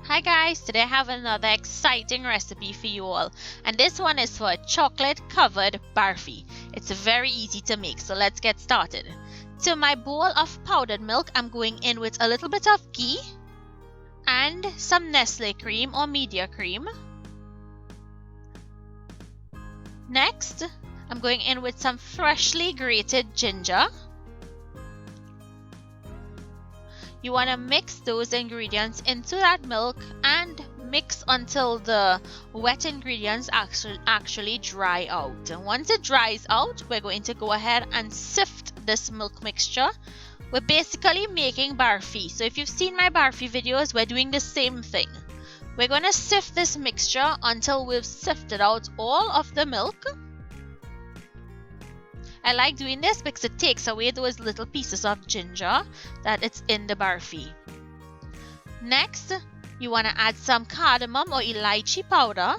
Hi guys, today I have another exciting recipe for you all, and this one is for chocolate covered barfi. It's very easy to make, so let's get started. To my bowl of powdered milk, I'm going in with a little bit of ghee and some Nestle cream or media cream. Next, I'm going in with some freshly grated ginger. You want to mix those ingredients into that milk and mix until the wet ingredients actually dry out. And once it dries out, we're going to go ahead and sift this milk mixture. We're basically making barfi. So if you've seen my barfi videos, we're doing the same thing. We're going to sift this mixture until we've sifted out all of the milk. I like doing this because it takes away those little pieces of ginger that it's in the barfi. Next, you want to add some cardamom or elaichi powder.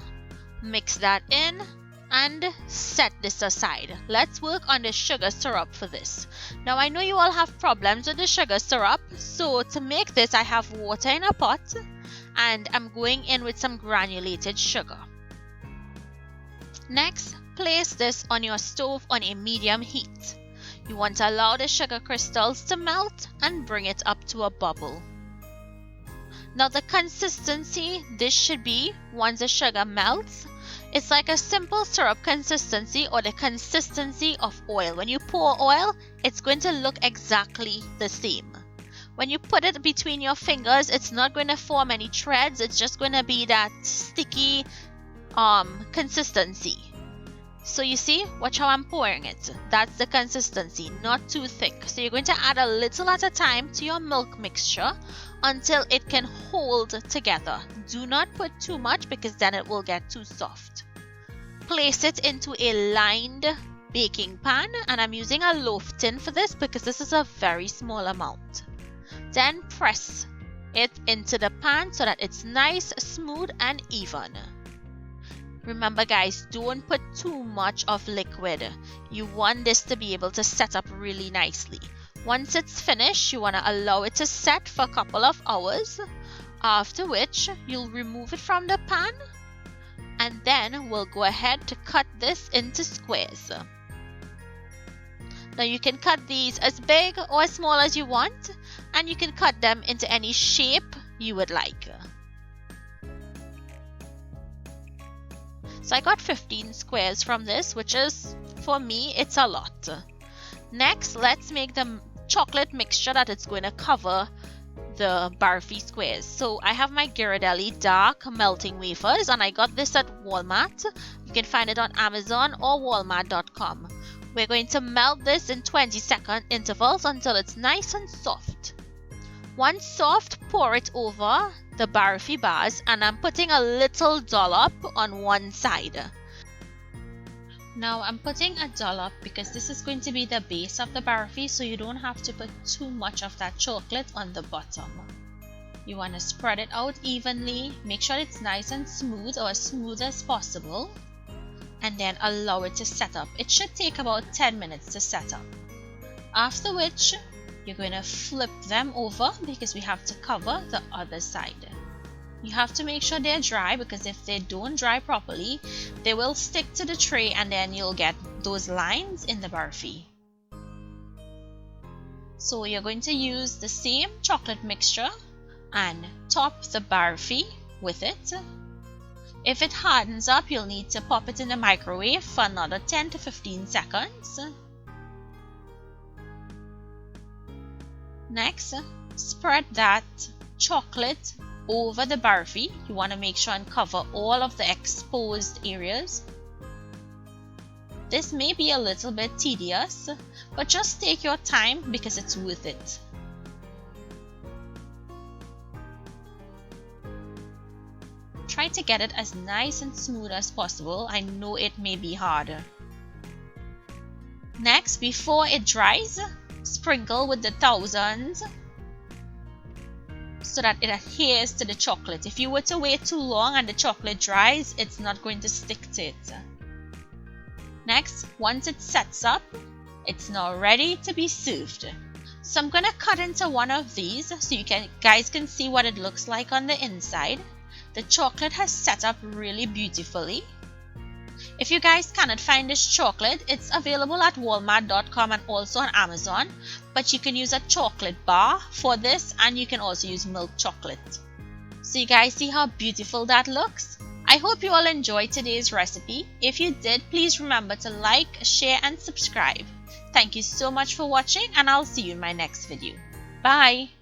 Mix that in and set this aside. Let's work on the sugar syrup for this. Now I know you all have problems with the sugar syrup, so to make this I have water in a pot and I'm going in with some granulated sugar. Next, place this on your stove on a medium heat. You want to allow the sugar crystals to melt and bring it up to a bubble. Now the consistency this should be once the sugar melts, it's like a simple syrup consistency or the consistency of oil. When you pour oil, it's going to look exactly the same. When you put it between your fingers, it's not going to form any threads, it's just going to be that sticky consistency. So you see, watch how I'm pouring it. That's the consistency, not too thick. So you're going to add a little at a time to your milk mixture until it can hold together. Do not put too much because then it will get too soft. Place it into a lined baking pan, and I'm using a loaf tin for this because this is a very small amount. Then press it into the pan so that it's nice, smooth and even. Remember guys, don't put too much of liquid. You want this to be able to set up really nicely. Once it's finished, you want to allow it to set for a couple of hours, after which you'll remove it from the pan and then we'll go ahead to cut this into squares. Now you can cut these as big or as small as you want, and you can cut them into any shape you would like. So I got 15 squares from this, which is, for me, it's a lot. Next, let's make the chocolate mixture that it's going to cover the barfi squares. So I have my ghirardelli dark melting wafers, and I got this at Walmart. You can find it on Amazon or walmart.com. We're going to melt this in 20-second intervals until it's nice and soft. Once soft, pour it over the barfi bars, and I'm putting a little dollop on one side. Now I'm putting a dollop because this is going to be the base of the barfi, so you don't have to put too much of that chocolate on the bottom. You want to spread it out evenly, make sure it's nice and smooth or as smooth as possible, and then allow it to set up. It should take about 10 minutes to set up. After which, you're going to flip them over because we have to cover the other side. You have to make sure they're dry because if they don't dry properly, they will stick to the tray and then you'll get those lines in the barfi. So you're going to use the same chocolate mixture and top the barfi with it. If it hardens up, you'll need to pop it in the microwave for another 10 to 15 seconds. Next, spread that chocolate over the barfi. You want to make sure and cover all of the exposed areas. This may be a little bit tedious, but just take your time because it's worth it. Try to get it as nice and smooth as possible. I know it may be harder. Next, before it dries, sprinkle with the thousands so that it adheres to the chocolate. If you were to wait too long and the chocolate dries, it's not going to stick to it. Next, once it sets up, it's now ready to be served. So I'm gonna cut into one of these so guys can see what it looks like on the inside. The chocolate has set up really beautifully. If you guys cannot find this chocolate, it's available at walmart.com and also on Amazon, but you can use a chocolate bar for this, and you can also use milk chocolate. So you guys see how beautiful that looks? I hope you all enjoyed today's recipe. If you did, please remember to like, share and subscribe. Thank you so much for watching, and I'll see you in my next video. Bye!